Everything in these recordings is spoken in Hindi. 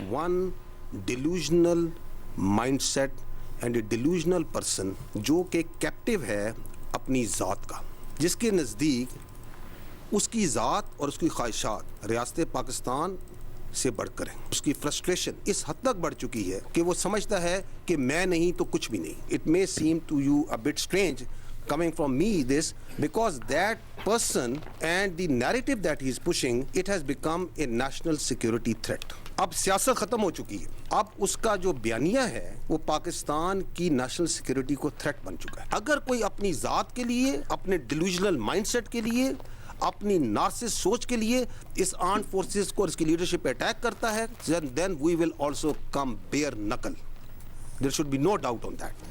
One delusional mindset and A delusional person जो कि कैप्टिव है अपनी ज़ात का, जिसके नज़दीक उसकी ज़ात और उसकी ख्वाहिशात रियासत पाकिस्तान से बढ़कर हैं। उसकी फ्रस्ट्रेशन इस हद तक बढ़ चुकी है कि वो समझता है कि मैं नहीं तो कुछ भी नहीं। It may seem to you a bit strange coming from me this, because that person and the narrative that he is pushing, it has become a national security threat. अब सियासत ख़त्म हो चुकी है, अब उसका जो बयानिया है वो पाकिस्तान की नेशनल सिक्योरिटी को थ्रेट बन चुका है। अगर कोई अपनी ज़ात के लिए, अपने डिल्यूजनल माइंडसेट के लिए, अपनी नार्सिस सोच के लिए इस आर्म्ड फोर्सेस को और इसकी लीडरशिप पे अटैक करता है, then we will also come bare knuckle. There should be no doubt on that.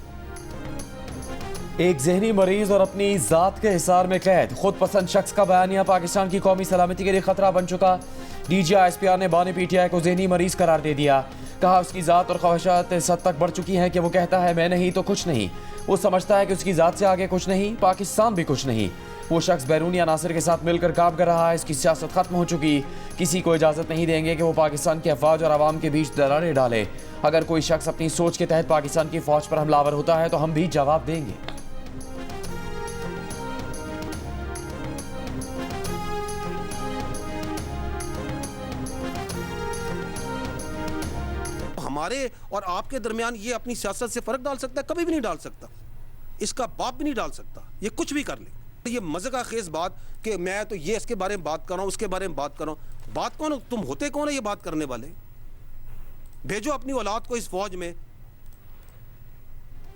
एक जहनी मरीज और अपनी ज़ात के हिसार में कैद खुद पसंद शख्स का बयानिया पाकिस्तान की कौमी सलामती के लिए खतरा बन चुका। DGI-SPR ने बानी PTI को जहनी मरीज करार दे दिया। कहा उसकी ज़ात और ख्वाहिशात इस हद तक बढ़ चुकी हैं कि वो कहता है मैं नहीं तो कुछ नहीं। वो समझता है कि उसकी ज़ात से आगे कुछ नहीं, पाकिस्तान भी कुछ नहीं। वो शख्स बैरूनी अनासर के साथ मिलकर काम कर रहा है। इसकी सियासत खत्म हो चुकी। किसी को इजाज़त नहीं देंगे कि वो पाकिस्तान की अफवाज और आवाम के बीच दरारें डाले। अगर कोई शख्स अपनी सोच के तहत पाकिस्तान की फ़ौज पर हमलावर होता है तो हम भी जवाब देंगे। हमारे और आपके दरमियान ये अपनी सियासत से फर्क डाल सकता है? कभी भी नहीं डाल सकता। इसका बाप भी नहीं डाल सकता। ये कुछ भी कर ले। ये मज़े का खेज बात कि मैं तो ये इसके बारे में बात कर रहा हूँ, उसके बारे में बात कर रहा हूँ। बात कौन, तुम होते कौन है ये बात करने वाले? भेजो अपनी औलाद को इस फौज में,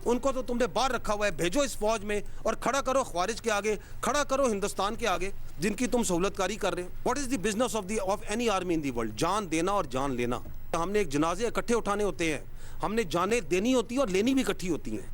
उनको तो तुमने बाहर रखा हुआ है, भेजो इस फौज में और खड़ा करो ख्वारिज के आगे, खड़ा करो हिंदुस्तान के आगे जिनकी तुम सहूलतकारी कर रहे हो। What is the business of any army in the world? जान देना और जान लेना। हमने एक जनाजे इकट्ठे उठाने होते हैं, हमने जाने देनी होती है और लेनी भी इकट्ठी होती हैं।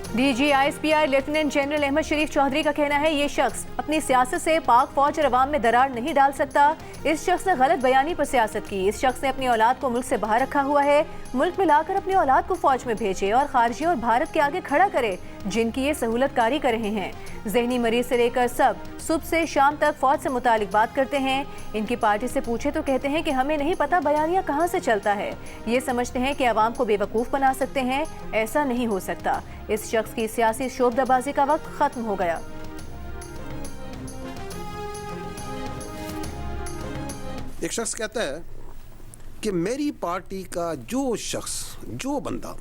DGI-SPR lieutenant general Ahmed Sharif Chaudhry का कहना है ये शख्स अपनी सियासत से पाक फौज और अवाम में दरार नहीं डाल सकता। इस शख्स ने गलत बयानी पर सियासत की। इस शख्स ने अपनी औलाद को मुल्क से बाहर रखा हुआ है। मुल्क में लाकर अपनी औलाद को फौज में भेजे और खारजी और भारत के आगे खड़ा करे जिनकी ये सहूलतकारी कर रहे हैं। जहनी मरीज से लेकर सब सुबह से शाम तक फौज से मुतालिक बात करते हैं। इनकी पार्टी से पूछे तो कहते हैं कि हमें नहीं पता बयानिया कहाँ से चलता है। ये समझते हैं कि अवाम को बेवकूफ़ बना सकते हैं। ऐसा नहीं हो सकता। इस शख्स की सियासी शोबदाबाजी का वक्त खत्म हो गया। एक शख्स कहता है कि मेरी पार्टी का जो शख्स, जो बंदा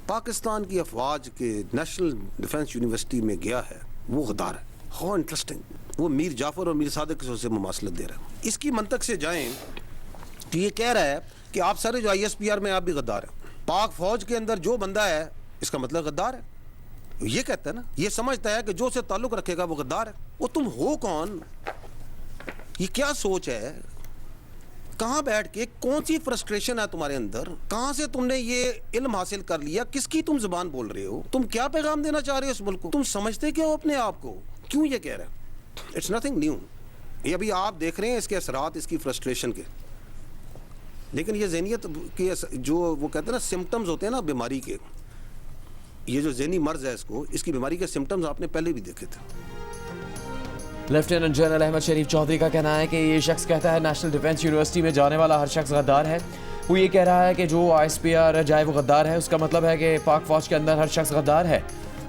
पाकिस्तान की अफवाज के नेशनल डिफेंस यूनिवर्सिटी में गया है वो गद्दार है। How interesting. वो मीर जाफर और मीर सादिक से मुमासलत दे रहा है। इसकी मंतक से जाएं तो ये कह रहा है कि आप सारे जो ISPR में आप भी गद्दार हैं। पाक फौज के अंदर जो बंदा है इसका मतलब गद्दार है। ये कहता है ना, ये समझता है कि जो से ताल्लुक रखेगा वो गद्दार है। वो तुम हो कौन? ये क्या सोच है? कहाँ बैठ के, कौन सी फ्रस्ट्रेशन है तुम्हारे अंदर? कहाँ से तुमने ये इल्म हासिल कर लिया? किसकी तुम जुबान बोल रहे हो? तुम क्या पैगाम देना चाह रहे हो इस मुल्क को? तुम समझते क्या हो अपने आप को? क्यों ये कह रहे हैं? It's nothing new. ये अभी आप देख रहे हैं इसके असरात, इसकी फ्रस्ट्रेशन के। लेकिन ये ज़हनियत के जो वो कहते हैं ना सिम्टम्स होते हैं ना बीमारी के, ये जो ज़हनी मर्ज है इसकी बीमारी के सिम्टम्स आपने पहले भी देखे थे। लेफ्टिनेंट जनरल अहमद शरीफ चौधरी का कहना है कि ये शख्स कहता है नेशनल डिफेंस यूनिवर्सिटी में जाने वाला हर शख्स गद्दार है। वो ये कह रहा है कि जो ISPR जाए वो गद्दार है। उसका मतलब है कि पाक फौज के अंदर हर शख्स गद्दार है।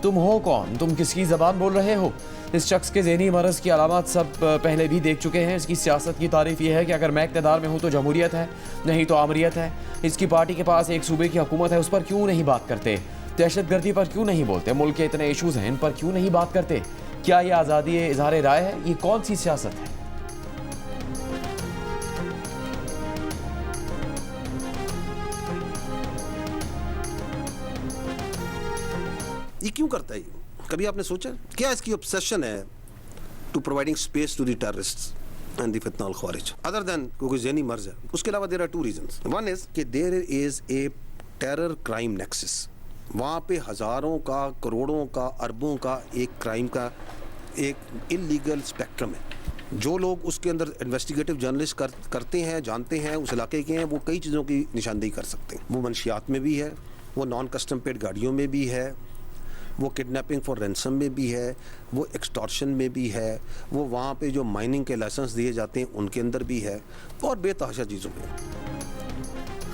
तुम हो कौन? तुम किसकी ज़बान बोल रहे हो? इस शख्स के ज़हनी मरज़ की अलामत सब पहले भी देख चुके हैं। इसकी सियासत की तारीफ़ ये है कि अगर मैं इक़्तिदार में हूँ तो जमहूरियत है, नहीं तो आमरियत है। इसकी पार्टी के पास एक सूबे की हुकूमत है, उस पर क्यों नहीं बात करते? दहशतगर्दी पर क्यों नहीं बोलते? मुल्क के इतने इशूज़ हैं, इन पर क्यों नहीं बात करते? क्या ये आज़ादी इज़हार राय है? ये कौन सी सियासत है? ये क्यों करता है? कभी आपने सोचा क्या इसकी ऑब्सेशन है to providing space to the terrorists and the Fitna al ख्वारिज, other than कोई ज़हनी मर्ज है? उसके अलावा there are two reasons. One is कि there is a terror crime nexus. वहाँ पे हज़ारों का, करोड़ों का, अरबों का एक क्राइम का एक इलीगल स्पेक्ट्रम है। जो लोग उसके अंदर इन्वेस्टिगेटिव जर्नलिस्ट करते हैं, जानते हैं, उस इलाके के हैं, वो कई चीज़ों की निशानदेही कर सकते हैं। वो मंशियात में भी है, वो नॉन कस्टम पेड गाड़ियों में भी है, वो किडनैपिंग फॉर रैंसम में भी है, वो एक्सटॉर्शन में भी है, वो वहाँ पे जो माइनिंग के लाइसेंस दिए जाते हैं उनके अंदर भी है, और बेतहाशा चीज़ों में।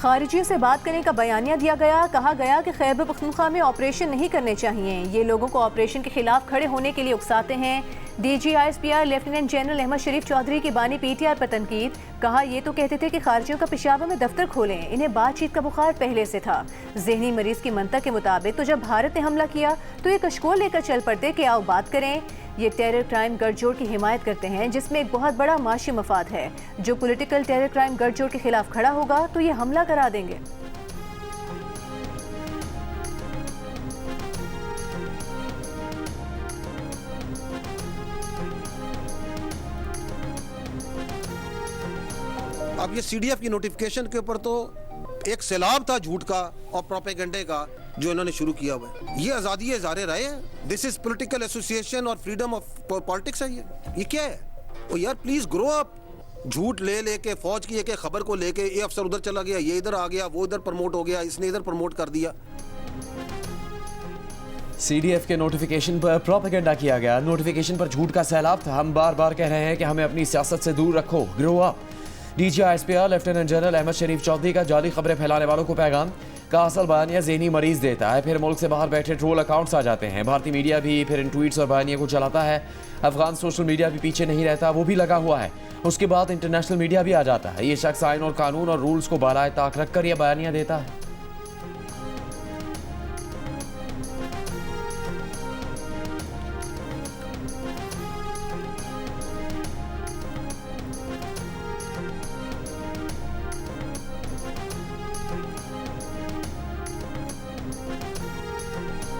खारिजियों से बात करने का बयानिया दिया गया। कहा गया कि खैबर पख्तूनख्वा में ऑपरेशन नहीं करने चाहिए। ये लोगों को ऑपरेशन के खिलाफ खड़े होने के लिए उकसाते हैं। DG ISPR lieutenant general Ahmed Sharif Chaudhry की बानी PTI पर तनकीद। कहा ये तो कहते थे कि खारिजियों का पेशावर में दफ्तर खोलें, इन्हें बातचीत का बुखार पहले से था। जहनी मरीज की मंतक के मुताबिक तो जब भारत ने हमला किया तो ये कशकोल लेकर चल पड़ते कि आओ बात करें। ये टेरर क्राइम गठजोड़ की हिमायत करते हैं जिसमें एक बहुत बड़ा माशी मफाद है। जो पॉलिटिकल टेरर क्राइम गठजोड़ के खिलाफ खड़ा होगा तो ये हमला करा देंगे। अब ये CDF की नोटिफिकेशन के ऊपर तो एक सैलाब था झूठ का और प्रोपेगेंडे का जो इन्होंने शुरू किया हुआ है। ये आज़ादी इज़हार राय है, दिस इज पॉलिटिकल एसोसिएशन और फ्रीडम ऑफ पॉलिटिक्स है। ये क्या है? ओ यार प्लीज ग्रो अप। झूठ ले लेके फौज की एक खबर को लेके ये अफसर उधर चला गया, ये इधर आ गया, वो इधर प्रमोट हो गया, इसने इधर प्रमोट कर दिया। CDF के नोटिफिकेशन पर प्रोपेगेंडा किया गया। नोटिफिकेशन पर झूठ का सैलाब था। हम बार बार कह रहे हैं कि हमें अपनी सियासत से दूर रखो, grow up. DG ISPR lieutenant general Ahmed Sharif Chaudhry का जाली खबरें फैलाने वालों को पैगाम का असल बयानिया ज़हनी मरीज देता है, फिर मुल्क से बाहर बैठे ट्रोल अकाउंट्स आ जाते हैं। भारतीय मीडिया भी फिर इन ट्वीट्स और बयानिया को चलाता है। अफगान सोशल मीडिया भी पीछे नहीं रहता, वो भी लगा हुआ है। उसके बाद इंटरनेशनल मीडिया भी आ जाता है। ये शख्स आइन और कानून और रूल्स को बालाए ताक रख कर यह बयानिया देता है।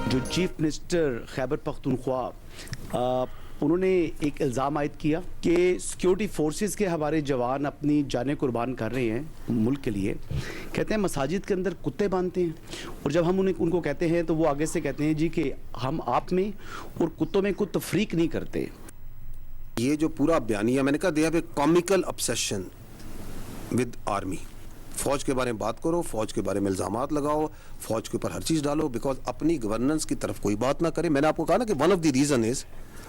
जो चीफ मिनिस्टर खैबर पख्तूनख्वा उन्होंने एक इल्ज़ाम आयद किया कि सिक्योरिटी फोर्सेस के हमारे जवान अपनी जानें कुर्बान कर रहे हैं मुल्क के लिए। कहते हैं मसाजिद के अंदर कुत्ते बांधते हैं, और जब हम उनको कहते हैं तो वो आगे से कहते हैं जी कि हम आप में और कुत्तों में कोई तफरीक नहीं करते। ये जो पूरा बयानिया, मैंने कहा they have a comical obsession with army. फौज के बारे में बात करो, फौज के बारे में इल्जामात लगाओ, फौज के ऊपर हर चीज़ डालो, बिकॉज अपनी गवर्नेंस की तरफ कोई बात ना करे। मैंने आपको कहा ना कि one of the reason is,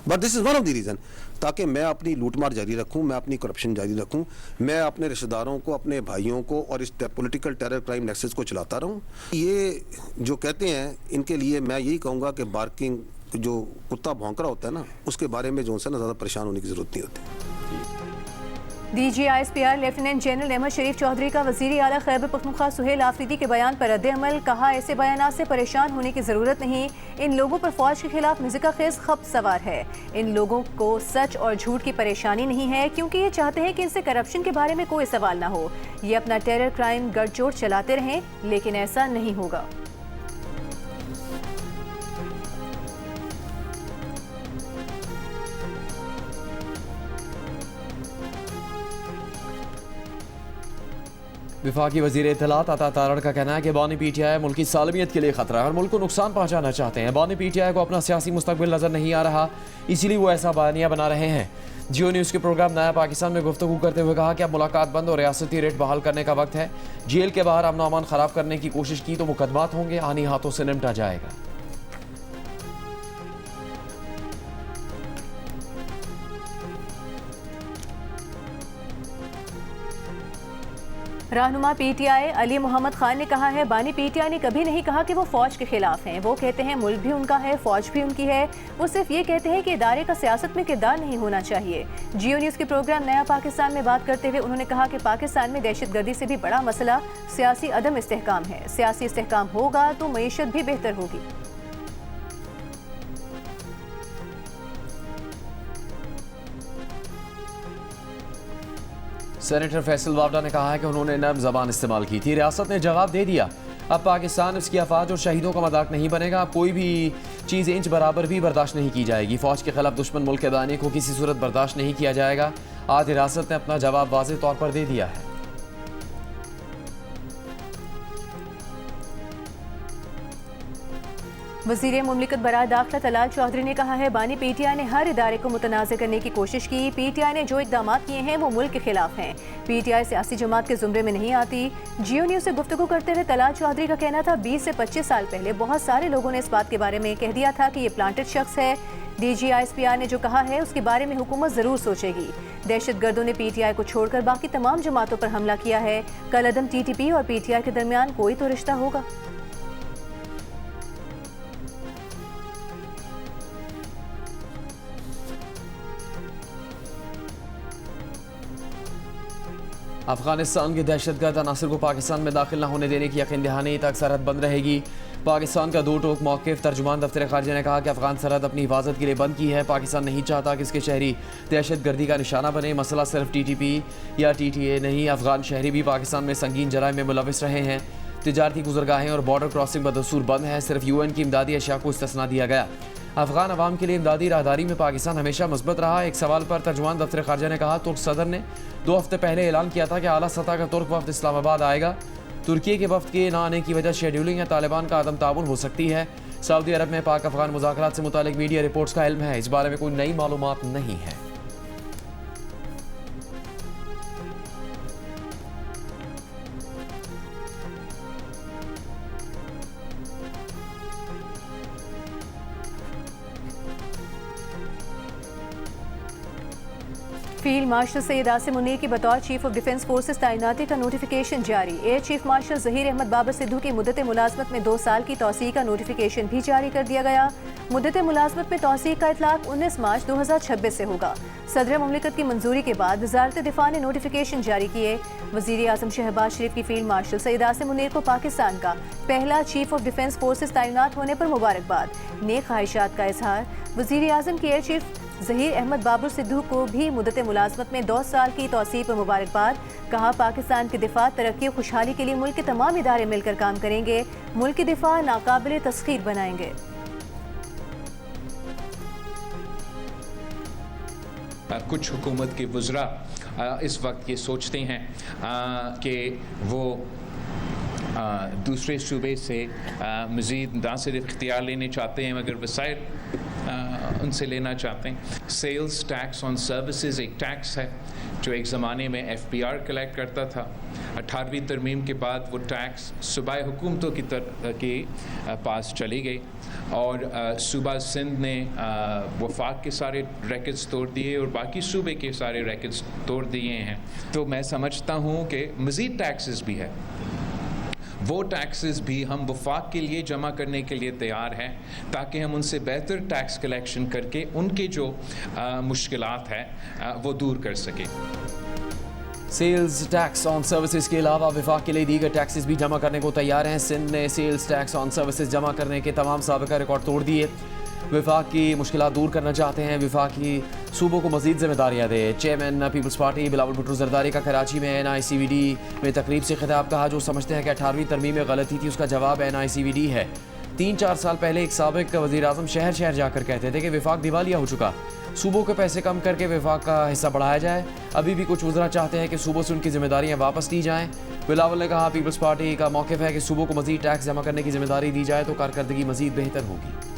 but this is one of the reason, ताकि मैं अपनी लूटमार जारी रखूं, मैं अपनी करप्शन जारी रखूं, मैं अपने रिश्तेदारों को, अपने भाइयों को और इस पॉलिटिकल टेरर क्राइम नेक्सस को चलाता रहूं। ये जो कहते हैं इनके लिए मैं यही कहूँगा कि बार्किंग, जो कुत्ता भौंक रहा होता है ना, उसके बारे में जो है ना ज़्यादा परेशान होने की ज़रूरत नहीं होती। DG ISPR lieutenant general Ahmed Sharif Chaudhry का वज़ीर आला खैबर पख्तूनख्वा सुहेल आफरीदी के बयान पर रद्द-ए-अमल। कहा ऐसे बयानात से परेशान होने की ज़रूरत नहीं। इन लोगों पर फौज के खिलाफ मुज़िका खेज खब्त सवार है। इन लोगों को सच और झूठ की परेशानी नहीं है, क्योंकि ये चाहते हैं कि इनसे करप्शन के बारे में कोई सवाल ना हो। ये अपना टेरर क्राइम गठजोड़ चलाते रहें, लेकिन ऐसा नहीं होगा। विफाकी वज़ीर इत्तलात अता तारड़ का कहना है कि बानी PTI मुल्क की सालमियत के लिए खतरा है और मुल्क को नुकसान पहुंचाना चाहते हैं। बानी PTI को अपना सियासी मुस्तकबिल नज़र नहीं आ रहा, इसीलिए वो ऐसा बयानिया बना रहे हैं। जियो न्यूज़ के प्रोग्राम नया पाकिस्तान में गुफ्तगू करते हुए कहा कि अब मुलाकात बंद और रियासती रेट बहाल करने का वक्त है। जेल के बाहर अमन अमान ख़राब करने की कोशिश की तो मुकदमात होंगे, आनी हाथों से निपटा जाएगा। रहनुमा PTI अली मोहम्मद खान ने कहा है, बानी PTI ने कभी नहीं कहा कि वो फौज के खिलाफ हैं। वो कहते हैं मुल्क भी उनका है, फौज भी उनकी है। वो सिर्फ ये कहते हैं कि इदारे का सियासत में किरदार नहीं होना चाहिए। जियो न्यूज़ के प्रोग्राम नया पाकिस्तान में बात करते हुए उन्होंने कहा कि पाकिस्तान में दहशतगर्दी से भी बड़ा मसला सियासी अदम इस्तेहकाम है। सियासी इस्तेहकाम होगा तो मईशत भी बेहतर होगी। सेनेटर फैसल वावडा ने कहा है कि उन्होंने नर्म जबान इस्तेमाल की थी, रियासत ने जवाब दे दिया। अब पाकिस्तान उसकी अफवाज और शहीदों का मजाक नहीं बनेगा। अब कोई भी चीज़ इंच बराबर भी बर्दाश्त नहीं की जाएगी। फौज के खिलाफ दुश्मन मुल्क के दाने को किसी सूरत बर्दाश्त नहीं किया जाएगा। आज रियासत ने अपना जवाब वाज़ेह तौर पर दे दिया है। वज़ीर मुमलिकत बराए दाखिला तलाल चौधरी ने कहा है बानी पीटीआई ने हर इदारे को मुतनाज़ करने की कोशिश की। पीटीआई ने जो इकदाम किए हैं वो मुल्क के खिलाफ हैं। पीटीआई सियासी जमात के जुमरे में नहीं आती। जियो न्यूज़ से गुफ्तगू करते हुए तलाल चौधरी का कहना था 20 से 25 साल पहले बहुत सारे लोगों ने इस बात के बारे में कह दिया था कि ये प्लांटेड शख्स है। DGISPR ने जो कहा है उसके बारे में हुकूमत ज़रूर सोचेगी। दहशतगर्दों ने पीटीआई को छोड़कर बाकी तमाम जमातों पर हमला किया है। कल अदम TTP और पीटीआई के दरमियान कोई तो रिश्ता होगा। अफगानिस्तान के दहशतगर्द अनासर को पाकिस्तान में दाखिल न होने देने की यकीन दहानी तक सरहद बंद रहेगी। पाकिस्तान का दो टोक मौक़िफ़। तर्जुमान दफ्तर ख़ारजा ने कहा कि अफगान सरहद अपनी हिफाजत के लिए बंद की है। पाकिस्तान नहीं चाहता कि इसके शहरी दहशतगर्दी का निशाना बने। मसला सिर्फ TTP या TTA नहीं, अफगान शहरी भी पाकिस्तान में संगीन जराइम में मुलविस रहे हैं। तिजारती गुजरगाहें और बॉर्डर क्रॉसिंग बदस्तूर बंद है। सिर्फ UN की इमदादी अशिया को इस्तिस्ना दिया गया। अफगान अवाम के लिए इमदादी राहदारी में पाकिस्तान हमेशा मुस्बत रहा। एक सवाल पर तर्जुमान दफ्तर ख़ारजा ने कहा तुर्क सदर ने 2 हफ्ते पहले ऐलान किया था कि आला सतह का तुर्क वफ्द इस्लामाबाद आएगा। तुर्की के वफ्द के न आने की वजह शेड्यूलिंग या तालिबान का अदम ताउन हो सकती है। सऊदी अरब में पाक अफगान मुज़ाकरात से मुतालिक मीडिया रिपोर्ट्स का इल्म है। इस बारे में कोई नई मालूमात नहीं है। फील्ड मार्शल सैयद आसिम मुनीर की बतौर चीफ ऑफ डिफेंस फोर्सेस तैनाती का नोटिफिकेशन जारी। Air chief marshal Zaheer Ahmed Babar Sidhu की मुद्दत मुलाजमत में 2 साल की तौसीह का नोटिफिकेशन भी जारी कर दिया गया। मुद्दत मुलाजमत में तौसीह का इतलाक 19 मार्च 2026 से होगा। सदर मुमलिकत की मंजूरी के बाद वजारत दिफा ने नोटिफिकेशन जारी किए। वज़ीर आज़म शहबाज शरीफ की फील्ड मार्शल सैयद आसिम मुनीर को पाकिस्तान का पहला चीफ ऑफ डिफेंस फोर्सेस तैनात होने पर मुबारकबाद। नेक ख्वाहिशात का इजहार। वज़ीर आज़म की एयर चीफ ज़हीर अहमद बाबर सिद्धू को भी मुद्दत मुलाजमत में 2 साल की तौसीह पर मुबारकबाद। कहा पाकिस्तान के दिफा तरक्की और खुशहाली के लिए मुल्क के तमाम इदारे मिलकर काम करेंगे। मुल्क की दिफा नाकाबिल तस्खीर बनाएंगे। कुछ हुकूमत के वज़रा इस वक्त ये सोचते हैं कि वो दूसरे सूबे से मज़ीद ना सिर्फ इख्तियार लेने चाहते हैं मगर वसाइल उनसे लेना चाहते हैं। सेल्स टैक्स ऑन सर्विसेज एक टैक्स है जो एक ज़माने में FPR कलेक्ट करता था। 18वीं तरमीम के बाद वो टैक्स सूबाई हुकूमतों के पास चली गई और सूबा सिंध ने वफाक के सारे रैकेट्स तोड़ दिए और बाकी सूबे के सारे रैकेट्स तोड़ दिए हैं। तो मैं समझता हूँ कि मज़ीद टैक्सेस भी है, वो टैक्सेस भी हम वफाक के लिए जमा करने के लिए तैयार हैं ताकि हम उनसे बेहतर टैक्स कलेक्शन करके उनके जो मुश्किलात हैं वो दूर कर सकें। सेल्स टैक्स ऑन सर्विसेज के अलावा विफाक के लिए दीगर टैक्सेस भी जमा करने को तैयार हैं। सिंध ने सेल्स टैक्स ऑन सर्विसेज जमा करने के तमाम साबिका रिकॉर्ड तोड़ दिए। विफाक की मुश्किलात दूर करना चाहते हैं। विफाक की सूबों को मजीद जिम्मेदारियाँ दे। Chairman peoples party Bilawal Bhutto Zardari का कराची में NICVD में तकरीब से खिताब। कहा जो समझते हैं कि 18वीं तरमीम में गलती थी उसका जवाब NICVD है। 3-4 साल पहले एक साबिक वज़ीर आज़म शहर शहर जाकर कहते थे कि विफाक दिवालिया हो चुका, सूबों के पैसे कम करके विफाक का हिस्सा बढ़ाया जाए। अभी भी कुछ वज़रा चाहते हैं कि सूबों से उनकी जिम्मेदारियाँ वापस ली जाएँ। बिलावल ने कहा पीपल्स पार्टी का मौक़िफ़ है कि सूबों को मज़ीद टैक्स जमा करने की जिम्मेदारी दी जाए तो कारकर्दगी मज़ीद बेहतर होगी।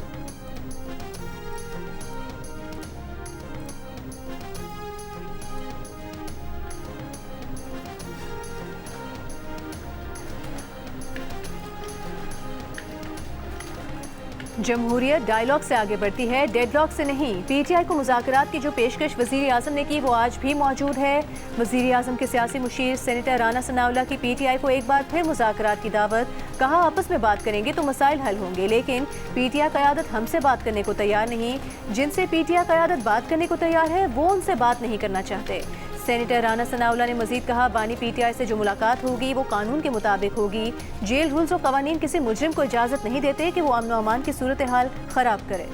जमहूरियत डायलॉग से आगे बढ़ती है, डेडलॉक से नहीं। PTI को मुज़ाकरात की जो पेशकश वज़ीर आज़म ने की वो आज भी मौजूद है। वज़ीर आज़म के सियासी मुशीर सेनेटर राना सनाउल्लाह की PTI को एक बार फिर मुज़ाकरात की दावत। कहा आपस में बात करेंगे तो मसाइल हल होंगे, लेकिन PTI क़यादत हमसे बात करने को तैयार नहीं। जिनसे PTI क़यादत बात करने को तैयार है वो उनसे बात नहीं करना चाहते। सेनेटर राना सनाउल्लाह ने मजीद कहा बानी PTI से जो मुलाकात होगी वो कानून के मुताबिक होगी। जेल रूल्स और कवानीन किसी मुजरिम को इजाज़त नहीं देते कि वो अमन व अमान की सूरत हाल ख़राब करे।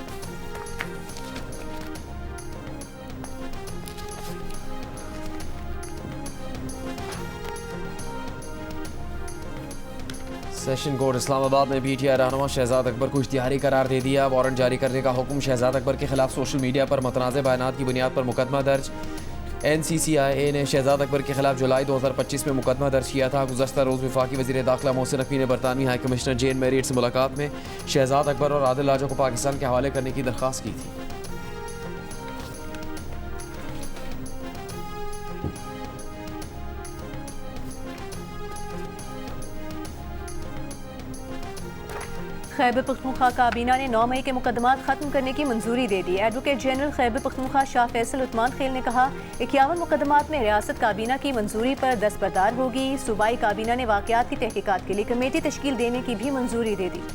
सेशन कोर्ट इस्लामाबाद में PTI रहनुमा शहजाद अकबर को इश्तिहारी करार दे दिया। वारंट जारी करने का हुक्म। शहजाद अकबर के खिलाफ सोशल मीडिया पर मतनाज़ बयानात की बुनियाद पर मुकदमा दर्ज। NCCIA ने शहजाद अकबर के खिलाफ जुलाई 2025 में मुकदमा दर्ज किया था। गुज़श्ता रोज़ वफाकी वज़ीर दाखिला मोहसिन नकवी ने बरतानवी हाई कमिश्नर जेन मैरियट से मुलाकात में शहजाद अकबर और आदिल राजा को पाकिस्तान के हवाले करने की दरख्वास्त की थी। खैबर पख्तूनख्वा काबीना ने 9 मई के मुकदमात खत्म करने की मंजूरी दे दी। एडवोकेट जनरल खैबर पख्तूनख्वा शाह फैसल उस्मान खेल ने कहा 51 मुकदमात में रियासत काबीना की मंजूरी पर दस्तबरदार होगी। सूबाई काबीना ने वाक़यात की तहकीकात के लिए कमेटी तश्कील देने की भी मंजूरी दे दी।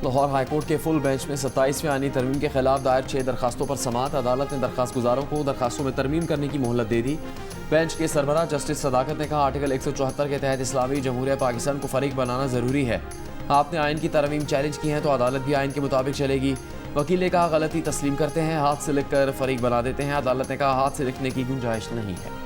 लाहौर हाईकोर्ट के फुल बेंच में 27वें आईनी तरमीम के खिलाफ दायर 6 दरखास्तों पर समाअत। अदालत ने दरखास्त गुजारों को दरखास्तों में तरमीम करने की मोहलत दे दी। बेंच के सरबराह जस्टिस सदाकत ने कहा आर्टिकल 174 के तहत इस्लामी जमहूरिया पाकिस्तान को फरीक बनाना ज़रूरी है। आपने आइन की तरमीम चैलेंज की है तो अदालत भी आइन के मुताबिक चलेगी। वकील ने कहा गलती तस्लीम करते हैं, हाथ से लिख कर फरीक बना देते हैं। अदालत ने कहा हाथ से लिखने की गुंजाइश नहीं है।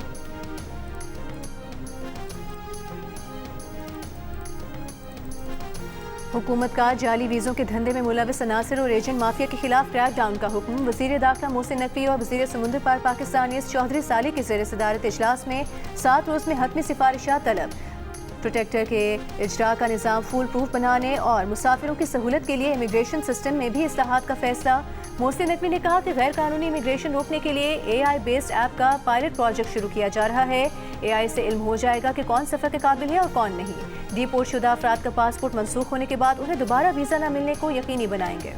हुकूमत का जाली वीज़ों के धंधे में मुलविस अनासर और एजेंट माफिया के खिलाफ क्रैकडाउन का हुक्म। वज़ीर दाखिला मोहसिन नकवी और वज़ीर समुंदर पार पाकिस्तान इस चौधरी साली के ज़ेर सदारत इजलास में 7 रोज़ में हतमी सिफारिशात तलब। प्रोटेक्टर के इजरा का निज़ाम फूल प्रूफ बनाने और मुसाफिरों की सहूलत के लिए इमिग्रेशन सिस्टम में भी इस्लाहात का फैसला। मोहसिन नकवी ने कहा कि गैर कानूनी इमिग्रेशन रोकने के लिए AI बेस्ड ऐप का पायलट प्रोजेक्ट शुरू किया जा रहा है। AI से इल्म हो जाएगा कि कौन सफ़र के काबिल है और कौन नहीं। डिपोर्ट शुदा अफराद का पासपोर्ट मनसूख होने के बाद उन्हें दोबारा वीज़ा न मिलने को यकीनी बनाएंगे।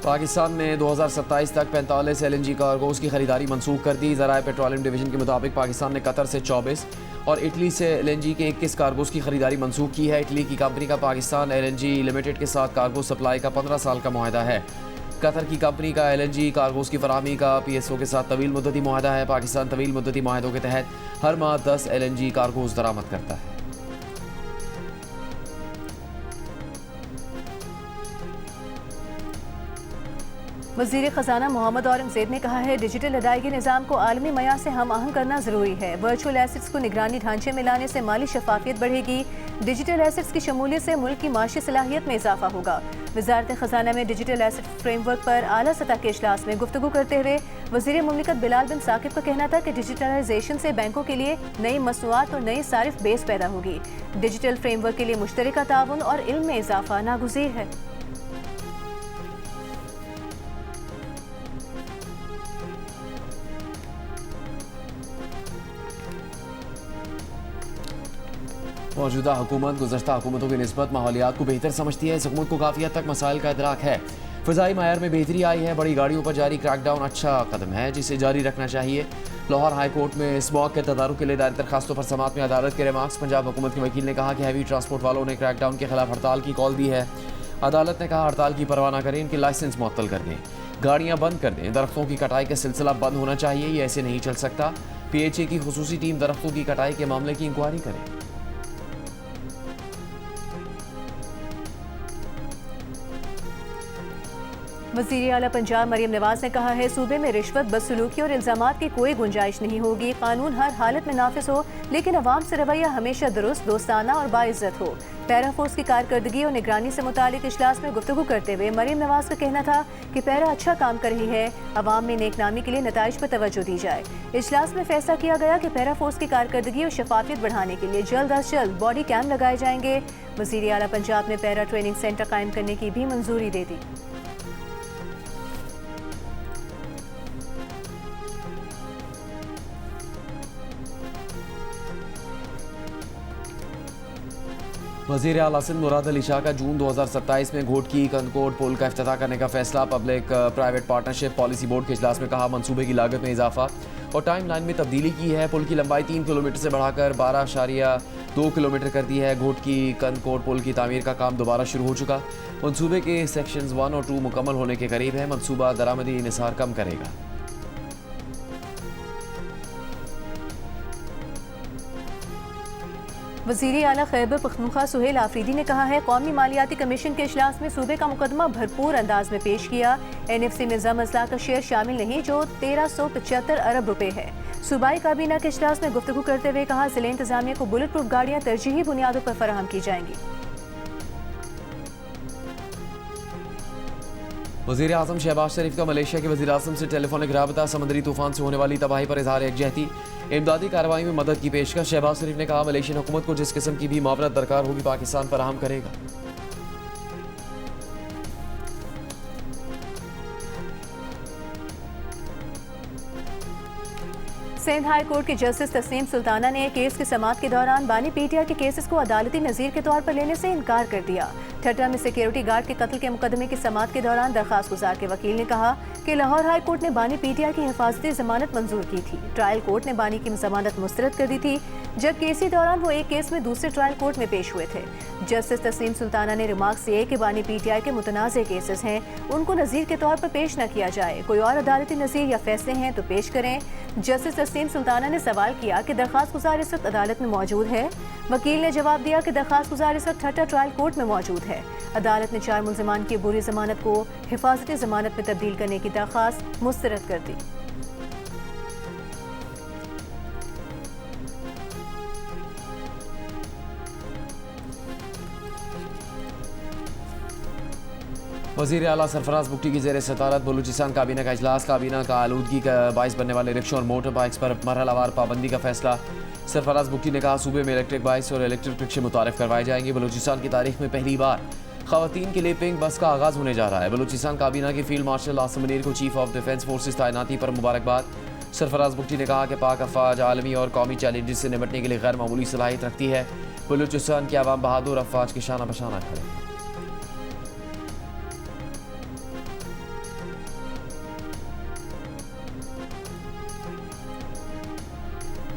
पाकिस्तान ने 2027 तक 45 LNG कार्गोज़ की खरीदारी मनसूख कर दी। ज़राए पेट्रोलियम डिवीजन के मुताबिक पाकिस्तान ने कतर से 24 और इटली से LNG के 21 कार्गोज़ की खरीदारी मनसूख की है। इटली की कंपनी का पाकिस्तान LNG लिमिटेड के साथ कार्गो सप्लाई का 15 साल का मुआहदा है। कतर की कंपनी का LNG कार्गोज़ की फराहमी का PSO के साथ तवील मुद्दती मुआहदा है। पाकिस्तान तवील मुद्दती मुआहदों के तहत हर माह 10 LNG कार्गोज़ दरामद करता है। वज़ीर ख़जाना मोहम्मद औरंगज़ेब ने कहा है डिजिटल अदायगी निज़ाम को आलमी मयार से हम आहंग करना ज़रूरी है। वर्चुअल एसेट्स को निगरानी ढांचे में लाने से माली शफाफियत बढ़ेगी। डिजिटल एसेट्स की शमूलियत से मुल्क की माशी सलाहियत में इजाफा होगा। वज़ारत ख़जाना में डिजिटल एसेट फ्रेमवर्क पर आला सतह के इजलास में गुफ्तगू करते हुए वज़ीर मुमलिकत बिलाल बिन साकिब का कहना था कि डिजिटलाइजेशन से बैंकों के लिए नई मसनूआत और नई सारिफ बेस पैदा होगी। डिजिटल फ्रेमवर्क के लिए मुश्तरका ताउन और इल्म में इजाफा नागुज़ीर है। मौजूदा हुकूमत गुज़श्ता हुकूमतों की निस्बत माहौलियात को बेहतर समझती है। इस हुकूमत को काफ़ी हद तक मसाइल का इदराक है। फ़िज़ाई मायार में बेहतरी आई है। बड़ी गाड़ियों पर जारी क्रैकडाउन अच्छा कदम है जिसे जारी रखना चाहिए। लाहौर हाई कोर्ट में स्मॉग के तदारुक के लिए दायर दरखास्तों पर समाअत में अदालत के रिमार्क्स। पंजाब हुकूमत के वकील ने कहा कि हैवी ट्रांसपोर्ट वालों ने क्रैकडाउन के खिलाफ हड़ताल की कॉल दी है। अदालत ने कहा हड़ताल की परवाह न करें, इनके लाइसेंस मुअत्तल कर दें, गाड़ियाँ बंद कर दें। दरख्तों की कटाई का सिलसिला बंद होना चाहिए, ये ऐसे नहीं चल सकता। PHA की खुसूसी टीम दरख्तों की कटाई के मामले की इंक्वायरी करे। वज़ीर आला पंजाब मरीम नवाज ने कहा है सूबे में रिश्वत, बदसलूकी और इल्ज़ामात की कोई गुंजाइश नहीं होगी। कानून हर हालत में नाफिज हो लेकिन अवाम से रवैया हमेशा दुरुस्त, दोस्ताना और बाइज्जत हो। पैरा फोर्स की कारकर्दगी और निगरानी से मुतालिक इजलास में गुफ्तगू करते हुए मरीम नवाज का कहना था कि पैरा अच्छा काम कर रही है। अवाम में नेकनामी के लिए नताइज पर तवज्जो दी जाए। इजलास में फैसला किया गया कि पैरा फोर्स की कारकर्दगी और शफाफियत बढ़ाने के लिए जल्द अज जल्द बॉडी कैम लगाए जाएंगे। वज़ीर आला पंजाब ने पैरा ट्रेनिंग सेंटर कायम करने की भी मंजूरी दे दी। वज़ीर आला सिंध मुराद अली शाह का जून 2027 में घोटकी कंदकोट पुल का इफ्तिताह करने का फैसला। Public private partnership policy board के इजलास में कहा मंसूबे की लागत में इजाफा और टाइम लाइन में तब्दीली की है। पुल की लंबाई 3 किलोमीटर से बढ़ाकर 12.2 किलोमीटर कर दी है। घोटकी कंदकोट पुल की तामीर का काम दोबारा शुरू हो चुका। मंसूबे के सेक्शंस 1 और 2 मुकम्मल होने के करीब है। मंसूबा दरामदी निसार कम करेगा। वज़ीर आला खैबर पख्तूनख्वा सुहेल आफरीदी ने कहा है, कौमी मालियाती कमीशन के इजलास में सूबे का मुकदमा भरपूर अंदाज में पेश किया। NFC में जम अजला का शेयर शामिल नहीं जो 1375 अरब रुपए है। सूबाई काबीना के इजलास में गुफ्तगू करते हुए कहा, जिले इंतजामिया को बुलेट प्रूफ गाड़ियाँ तरजीही बुनियादों पर फराहम की जाएंगी। वज़ीर आज़म शहबाज शरीफ का मलेशिया के वज़ीर आज़म से टेलीफोनिक राबता, समंदरी तूफान से होने वाली तबाही पर इजहार यकजहती, इमदादी कार्रवाई में मदद की पेशकश। शहबाज शरीफ ने कहा, मलेशियन हुकूमत को जिस किस्म की भी मुआवनत दरकार होगी पाकिस्तान फराहम करेगा। सिंध हाई कोर्ट की जस्टिस तस्नीम सुल्ताना ने केस की समाअत के दौरान बानी पीटीआई के केसेस को अदालती नज़ीर के तौर पर लेने से इनकार कर दिया। ठट्टा में सिक्योरिटी गार्ड के कत्ल के मुकदमे की समाअत के दौरान दरखास्त गुजार के वकील ने कहा कि लाहौर हाई कोर्ट ने बानी पीटीआई की हिफाजती जमानत मंजूर की थी। ट्रायल कोर्ट ने बानी की जमानत मुस्तरद कर दी थी, जबकि इसी दौरान वो एक केस में दूसरे ट्रायल कोर्ट में पेश हुए थे। जस्टिस तस्नीम सुल्ताना ने रिमार्क्स दिए कि बानी पीटीआई के मुतनाज़ केसेस हैं, उनको नज़ीर के तौर पर पेश न किया जाए। कोई और अदालती नज़ीर या फैसले हैं तो पेश करें। जस्टिस तस्नीम सुल्ताना ने सवाल किया कि दरखास्त गुजार इस वक्त अदालत में मौजूद है। वकील ने जवाब दिया कि दरखास्त गुजार इस वक्त ठट्टा ट्रायल कोर्ट में मौजूद है। अदालत ने 4 मुल्ज़िमान की बुरी जमानत को हिफाजती जमानत में तब्दील करने की दरखास्त मुस्तरद कर दी। वज़ीर आला सरफराज बुगटी की ज़ेर सदारत बलूचिस्तान काबीना का इजलास। काबीना का आलूदगी का बाइस बनने वाले रिक्शों और मोटर बाइक्स पर मरहलावार पाबंदी का फैसला। सरफराज बुगटी ने कहा, सूबे में इलेक्ट्रिक बाइक्स और इलेक्ट्रिक रिक्शे मुतारिफ करवाए जाएंगे। बलूचिस्तान की तारीख में पहली बार ख़वातीन के लिए पिंक बस का आगाज़ होने जा रहा है। बलूचिस्तान काबीना के फील्ड मार्शल आसिम मुनीर को चीफ ऑफ डिफेंस फोर्सेस तैनाती पर मुबारकबाद। सरफराज बुगटी ने कहा कि पाक अफवाज आलमी और कौमी चैलेंजेस से निपटने के लिए गैर मामूली सलाहियत रखती है। बलूचिस्तान की आवाम बहादुर अफवाज के शाना बशाना खड़े।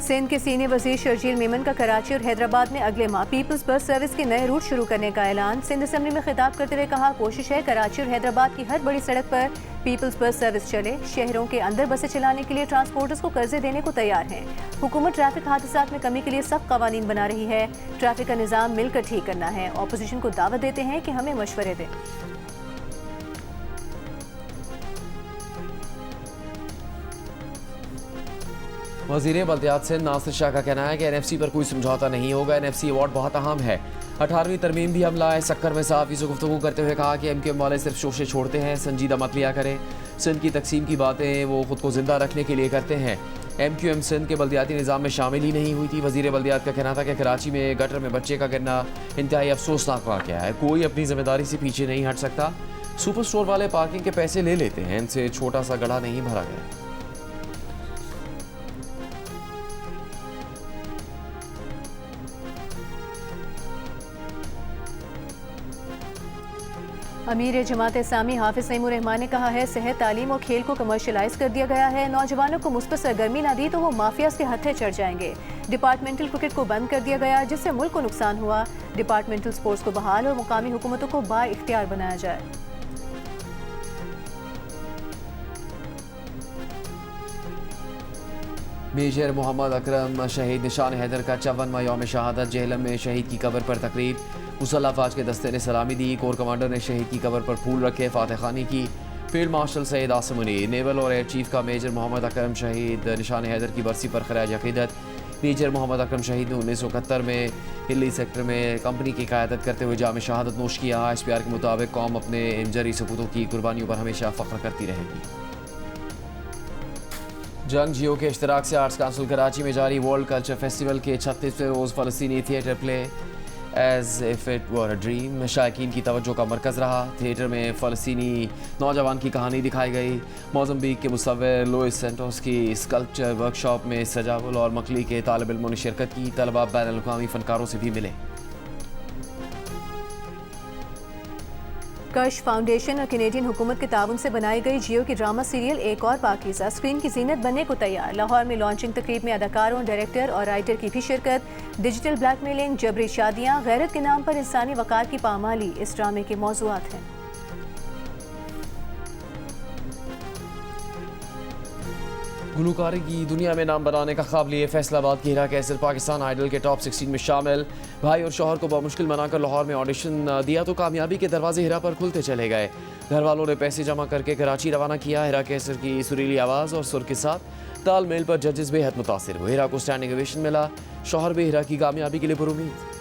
सिंध के सीनियर वजीर शर्जील मेमन का कराची और हैदराबाद में अगले माह पीपल्स बस सर्विस के नए रूट शुरू करने का ऐलान। सिंध असेंबली में खिताब करते हुए कहा, कोशिश है कराची और हैदराबाद की हर बड़ी सड़क पर पीपल्स बस सर्विस चले। शहरों के अंदर बसें चलाने के लिए ट्रांसपोर्टर्स को कर्जे देने को तैयार हैं। हुकूमत ट्रैफिक हादसात में कमी के लिए सख्त कवानीन बना रही है। ट्रैफिक का निज़ाम मिलकर ठीक करना है। ऑपोजिशन को दावत देते हैं कि हमें मशवरे दें। वज़ीर बल्दियात सिंध नासिर शाह का कहना है कि NFC पर कोई समझौता नहीं होगा। NFC अवार्ड बहुत अहम है। 18वीं तरमीम भी हमला है। सक्कर में सहाफ़ी से गुफ्तगू करते हुए कहा कि MQM वाले सिर्फ शोशे छोड़ते हैं, संजीदा मत लिया करें। सिंध की तकसीम की बातें वो खुद को जिंदा रखने के लिए करते हैं। MQM सिंध के बल्दियाती निज़ाम में शामिल ही नहीं हुई थी। वज़ीर बल्दियात का कहना था कि कराची में गटर में बच्चे का गिरना इंतहाई अफसोसनाक वाक़या है। कोई अपनी जिम्मेदारी से पीछे नहीं हट सकता। सुपर स्टोर वाले पार्किंग के पैसे ले लेते हैं, इनसे छोटा सा गड्ढा नहीं भरा गया। अमीर जमात इस्लामी हाफिज नईमुर रहमान ने कहा है, सेहत, तालीम और खेल को कमर्शलाइज कर दिया गया है। नौजवानों को मुस्बत सरगर्मी ना दी तो वो माफियाज के हत्थे चढ़ जाएंगे। डिपार्टमेंटल क्रिकेट को बंद कर दिया गया, जिससे मुल्क को नुकसान हुआ। डिपार्टमेंटल स्पोर्ट्स को बहाल और मुकामी हुकूमतों को बाइख्तियार बनाया जाए। मेजर मोहम्मद अकरम शहीद निशान हैदर का 54वां यौम शहादत। जेहलम में शहीद की कब्र पर तकरीब। मुसल्लह अफवाज के दस्ते ने सलामी दी। कोर कमांडर ने शहीद की कब्र पर फूल रखे, फातह खानी की। Field marshal Syed Asim Munir, naval और एयर चीफ का मेजर मोहम्मद अकरम शहीद निशान हैदर की बरसी पर खराज अकीदत। मेजर मोहम्मद अकरम शहीद ने 1971 में हिली सेक्टर में कंपनी की क़यादत करते हुए जाम शहादत नोश किया। SPR के मुताबिक कौम अपने इंजरी सपूतों की कुर्बानियों पर हमेशा फ़ख्र करती रहेगी। जंग जियो के इश्तराक से आर्ट्स काउंसिल कराची में जारी वर्ल्ड कल्चर फेस्टिवल के 36वें रोज़ फ़लस्तीनी theatre play as if it were a dream शायकीन की तवज्जो का मरकज़ रहा। थिएटर में फ़लस्तीनी नौजवान की कहानी दिखाई गई। मोज़म्बिक के मुसव्विर लुइस सेंटोस की स्कल्पचर वर्कशॉप में सजावल और मकली के तालिब इल्मों ने शिरकत की। तलबा बैनुल अक़वामी फ़नकारों से भी मिले। कश फाउंडेशन और कैनेडियन हुकूमत के ताउन से बनाई गई जियो की ड्रामा सीरियल एक और पाकीज़ा स्क्रीन की जीनत बनने को तैयार। लाहौर में लॉन्चिंग तकरीब में अदाकारों, डायरेक्टर और राइटर की भी शिरकत। डिजिटल ब्लैकमेलिंग, जबरी शादियाँ, गैरत के नाम पर इंसानी वक़ार की पामाली इस ड्रामे के मौज़ूआत हैं। गुलकारी की दुनिया में नाम बनाने का ख्वाब लिए फैसलाबाद की हिरा कैसर पाकिस्तान आइडल के टॉप 16 में शामिल। भाई और शौहर को बामुश्किल मनाकर लाहौर में ऑडिशन दिया तो कामयाबी के दरवाजे हिरा पर खुलते चले गए। घर वालों ने पैसे जमा करके कराची रवाना किया। हिरा कैसर की सुरीली आवाज़ और सुर के साथ तालमेल पर जजेस बेहद मुतासिर हुए। हिरा को स्टैंडिंग ओवेशन मिला। शौहर भी हिरा की कामयाबी के लिए पुरुमीद।